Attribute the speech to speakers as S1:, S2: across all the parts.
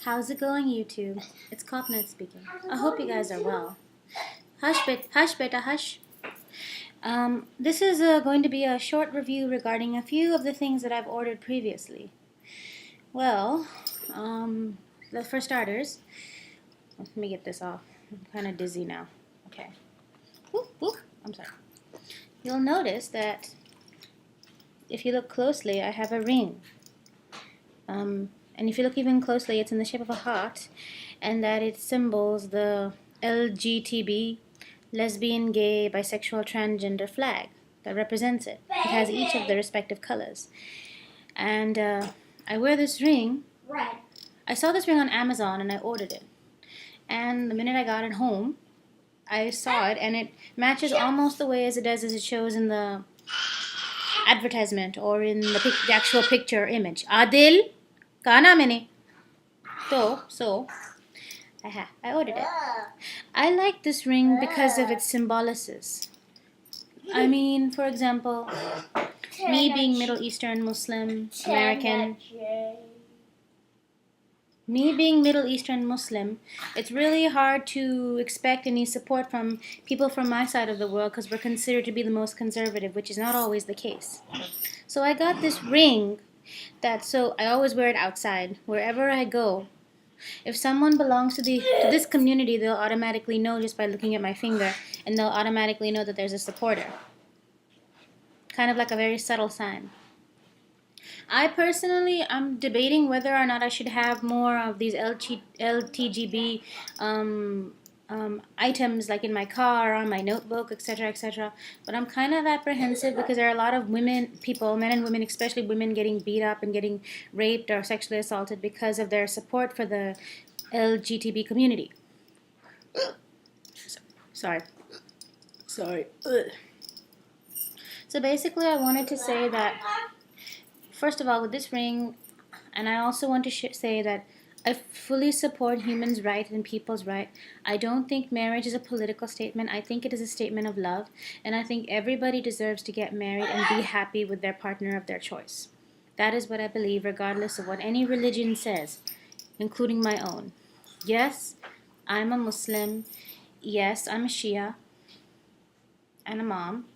S1: How's it going, YouTube? It's Copnet speaking. I hope you guys are well. Hush, beta, hush. This is going to be a short review regarding a few of the things that I've ordered previously. Well, for starters, let me get this off. I'm kind of dizzy now. Okay. I'm sorry. You'll notice that if you look closely, I have a ring. And if you look even closely, it's in the shape of a heart, and that it symbols the LGTB, lesbian, gay, bisexual, transgender flag that represents it. It has each of the respective colors. And I wear this ring. I saw this ring on Amazon and I ordered it. And the minute I got it home, I saw it, and it matches almost the way as it shows in the advertisement or in the actual picture image. Adil, kana mene. So I ordered it. I like this ring because of its symbolicism. I mean, for example, me being Middle Eastern Muslim American. Me being Middle Eastern Muslim, it's really hard to expect any support from people from my side of the world because we're considered to be the most conservative, which is not always the case. So I got this ring so I always wear it outside, wherever I go. If someone belongs to this community, they'll automatically know just by looking at my finger, and they'll automatically know that there's a supporter. Kind of like a very subtle sign. I personally, I'm debating whether or not I should have more of these LTGB items, like in my car, on my notebook, etc., etc. But I'm kind of apprehensive because there are a lot of men and women, especially women, getting beat up and getting raped or sexually assaulted because of their support for the LGTB community. Sorry. Ugh. So basically, I wanted to say that, first of all, with this ring, and I also want to say that I fully support humans' right and people's right. I don't think marriage is a political statement. I think it is a statement of love, and I think everybody deserves to get married and be happy with their partner of their choice. That is what I believe, regardless of what any religion says, including my own. Yes, I'm a Muslim. Yes, I'm a Shia and a mom.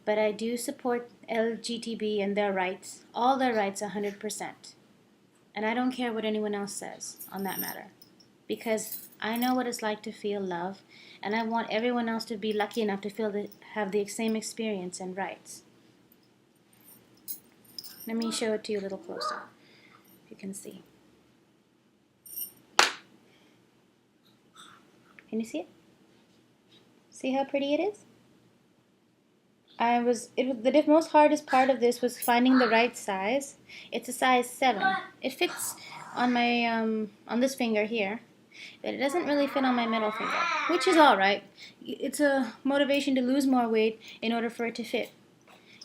S1: But I do support LGTB and their rights, all their rights, 100%. And I don't care what anyone else says on that matter. Because I know what it's like to feel love, and I want everyone else to be lucky enough to have the same experience and rights. Let me show it to you a little closer, if you can see. Can you see it? See how pretty it is? The most hardest part of this was finding the right size. It's a size 7. It fits on my on this finger here, but it doesn't really fit on my middle finger, which is all right. It's a motivation to lose more weight in order for it to fit.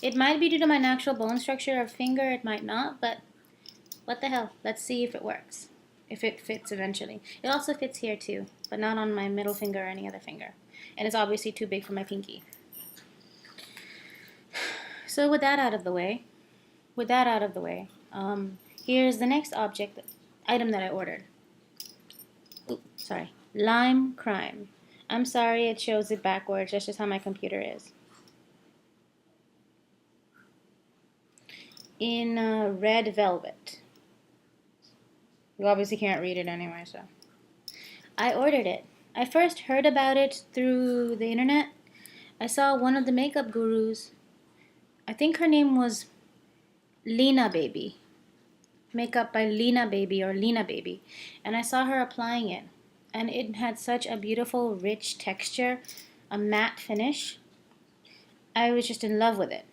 S1: It might be due to my natural bone structure of finger. It might not, but what the hell? Let's see if it works. If it fits eventually. It also fits here too, but not on my middle finger or any other finger. And it's obviously too big for my pinky. So with that out of the way, here's the next item that I ordered. LimeCrime. I'm sorry it shows it backwards. That's just how my computer is. In red velvet. You obviously can't read it anyway, so. I ordered it. I first heard about it through the internet. I saw one of the makeup gurus. I think her name was Lena Baby. Makeup by Lena Baby or Lena Baby. And I saw her applying it. And it had such a beautiful, rich texture, a matte finish. I was just in love with it.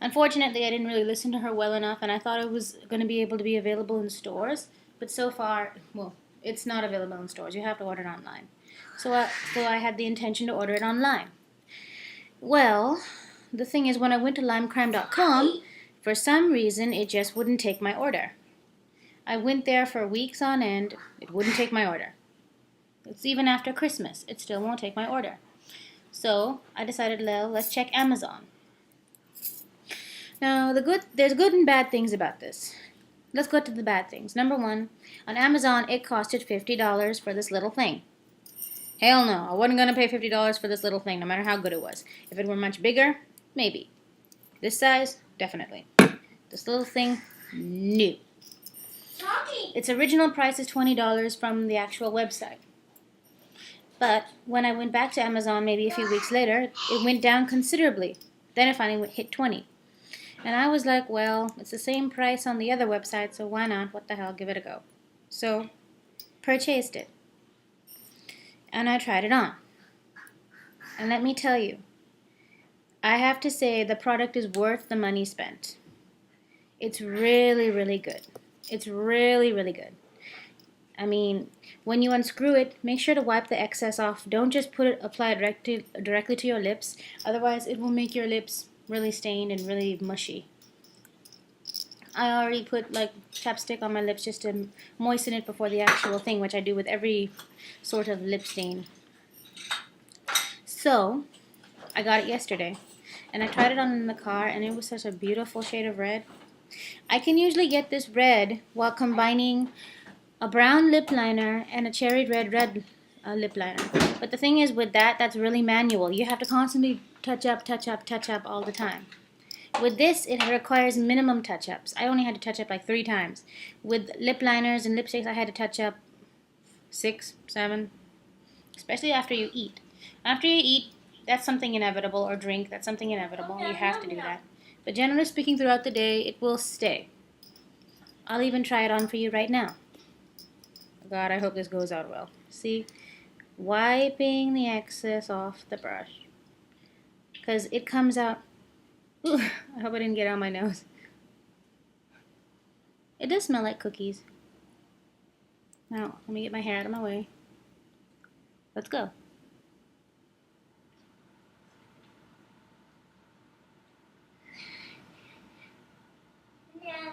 S1: Unfortunately, I didn't really listen to her well enough, and I thought it was going to be able to be available in stores. But so far, well, it's not available in stores. You have to order it online. So I had the intention to order it online. Well, the thing is, when I went to limecrime.com, for some reason, it just wouldn't take my order. I went there for weeks on end. It wouldn't take my order. It's even after Christmas. It still won't take my order. So I decided, let's check Amazon. Now, there's good and bad things about this. let's go to the bad things. Number one, on Amazon, it costed $50 for this little thing. Hell no, I wasn't going to pay $50 for this little thing, no matter how good it was. If it were much bigger, maybe. This size, definitely. This little thing, no. Its original price is $20 from the actual website. But when I went back to Amazon maybe a few weeks later, it went down considerably. Then it finally hit 20. And I was like, well, it's the same price on the other website, so why not? What the hell, give it a go. So, purchased it. And I tried it on. And let me tell you, I have to say the product is worth the money spent. It's really, really good. It's really, really good. I mean, when you unscrew it, make sure to wipe the excess off. Don't just apply it directly to your lips. Otherwise, it will make your lips really stained and really mushy. I already put like chapstick on my lips just to moisten it before the actual thing, which I do with every sort of lip stain. So, I got it yesterday. And I tried it on in the car, and it was such a beautiful shade of red. I can usually get this red while combining a brown lip liner and a cherry red lip liner. But the thing is with that, that's really manual. You have to constantly touch up all the time. With this, it requires minimum touch-ups. I only had to touch up like 3 times. With lip liners and lipsticks, I had to touch up 6, 7, especially after you eat. After you eat, that's something inevitable, or drink, that's something inevitable. You have to do that. But generally speaking, throughout the day, it will stay. I'll even try it on for you right now. God, I hope this goes out well. See? Wiping the excess off the brush. Because it comes out... Ooh, I hope I didn't get it on my nose. It does smell like cookies. Now, let me get my hair out of my way. Let's go. Yeah.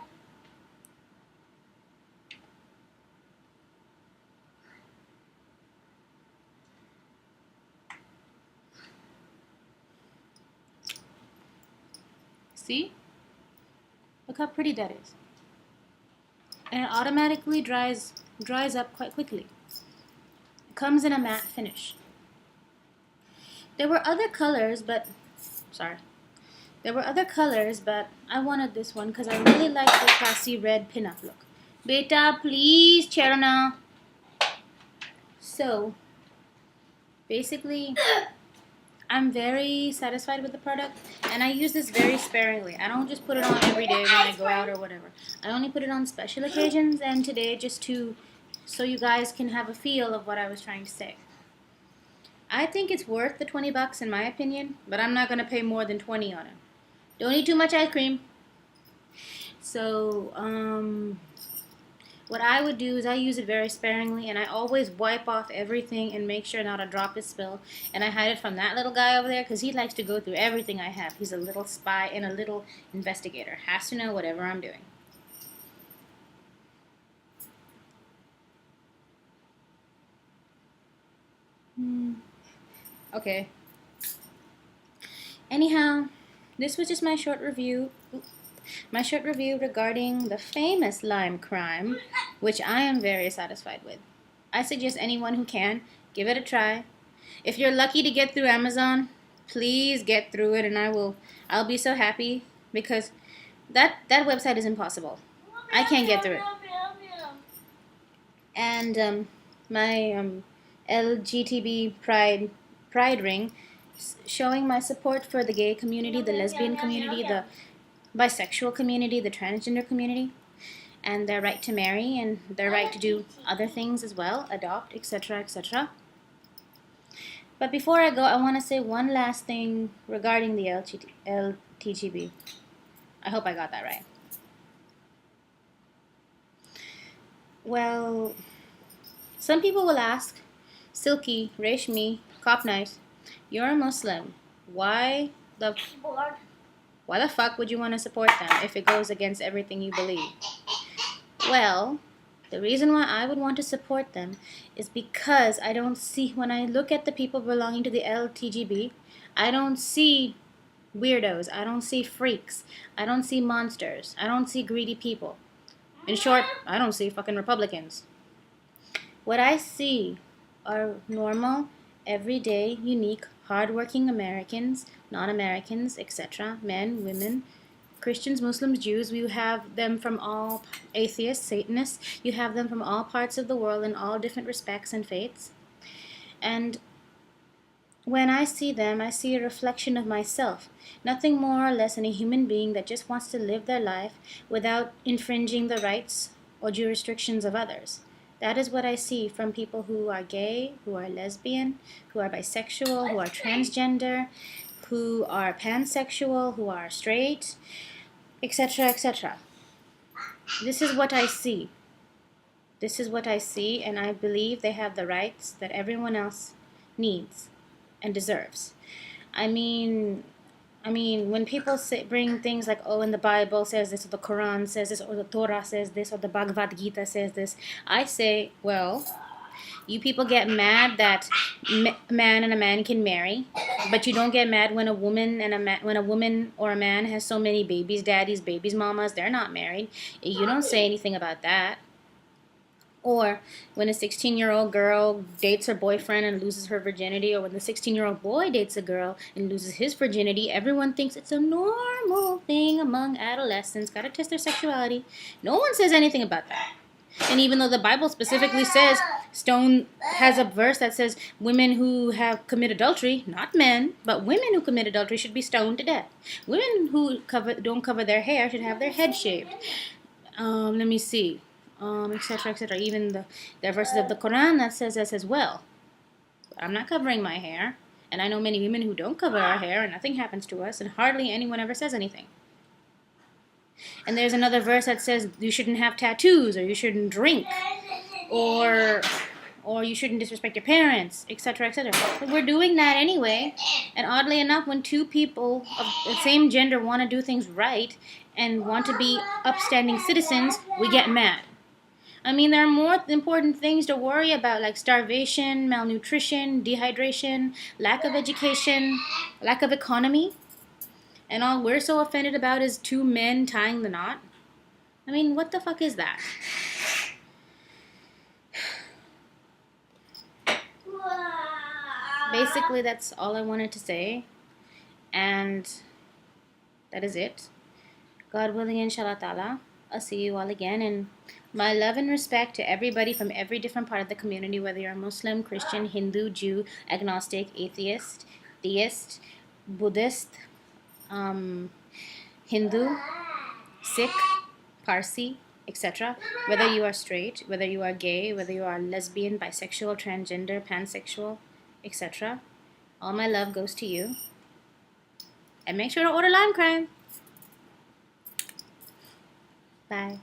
S1: See? Look how pretty that is. And it automatically dries up quite quickly. It comes in a matte finish. There were other colors, but I wanted this one because I really like the classy red pinup look. Beta, please, Cherna. So, basically, I'm very satisfied with the product, and I use this very sparingly. I don't just put it on every day when I go out or whatever. I only put it on special occasions, and today just so you guys can have a feel of what I was trying to say. I think it's worth the $20 in my opinion, but I'm not going to pay more than $20 on it. Don't eat too much ice cream. So, what I would do is I use it very sparingly, and I always wipe off everything and make sure not a drop is spilled. And I hide it from that little guy over there because he likes to go through everything I have. He's a little spy and a little investigator. Has to know whatever I'm doing. Okay. Anyhow, this was just my short review. My short review regarding the famous LimeCrime, which I am very satisfied with. I suggest anyone who can, give it a try. If you're lucky to get through Amazon, please get through it, and I'll be so happy because that website is impossible. I can't get through it. And my LGTB pride ring, showing my support for the gay community, the lesbian community, the bisexual community, the transgender community, and their right to marry and their right to do other things as well, adopt, etc., etc. But before I go, I want to say one last thing regarding the LTGB. I hope I got that right. Well, some people will ask, Silky, Reshmi, Cop Nice, you're a Muslim. Why the fuck would you want to support them if it goes against everything you believe? Well, the reason why I would want to support them is because I don't see, when I look at the people belonging to the LTGB, I don't see weirdos, I don't see freaks, I don't see monsters, I don't see greedy people. In short, I don't see fucking Republicans. What I see are normal, everyday, unique, hardworking Americans, non-Americans, etc., men, women, Christians, Muslims, Jews. You have them from all atheists, Satanists. You have them from all parts of the world in all different respects and faiths. And when I see them, I see a reflection of myself. Nothing more or less than a human being that just wants to live their life without infringing the rights or jurisdictions of others. That is what I see from people who are gay, who are lesbian, who are bisexual, who are transgender, who are pansexual, who are straight, etc., etc. This is what I see. This is what I see, and I believe they have the rights that everyone else needs and deserves. I mean, when people bring things like, oh, and the Bible says this, or the Quran says this, or the Torah says this, or the Bhagavad Gita says this, I say, well, you people get mad that a man and a man can marry, but you don't get mad when a woman when a woman or a man has so many babies, daddies, babies, mamas, they're not married. You don't say anything about that. Or when a 16-year-old girl dates her boyfriend and loses her virginity, or when the 16-year-old boy dates a girl and loses his virginity, everyone thinks it's a normal thing among adolescents. Gotta test their sexuality. No one says anything about that. And even though the Bible specifically says, has a verse that says women who have committed adultery, not men, but women who commit adultery should be stoned to death. Women who don't cover their hair should have their head shaved. Let me see. Etc., etc. Even there are verses of the Quran that says this as well. I'm not covering my hair, and I know many women who don't cover our hair, and nothing happens to us, and hardly anyone ever says anything. And there's another verse that says you shouldn't have tattoos, or you shouldn't drink, or you shouldn't disrespect your parents, etc., etc. But we're doing that anyway, and oddly enough, when two people of the same gender want to do things right and want to be upstanding citizens, we get mad. I mean, there are more important things to worry about, like starvation, malnutrition, dehydration, lack of education, lack of economy. And all we're so offended about is two men tying the knot. I mean, what the fuck is that? Basically, that's all I wanted to say. And that is it. God willing, inshallah ta'ala, I'll see you all again. And my love and respect to everybody from every different part of the community, whether you're Muslim, Christian, Hindu, Jew, agnostic, atheist, theist, Buddhist, Hindu, Sikh, Parsi, etc. Whether you are straight, whether you are gay, whether you are lesbian, bisexual, transgender, pansexual, etc. All my love goes to you. And make sure to order LimeCrime. Bye.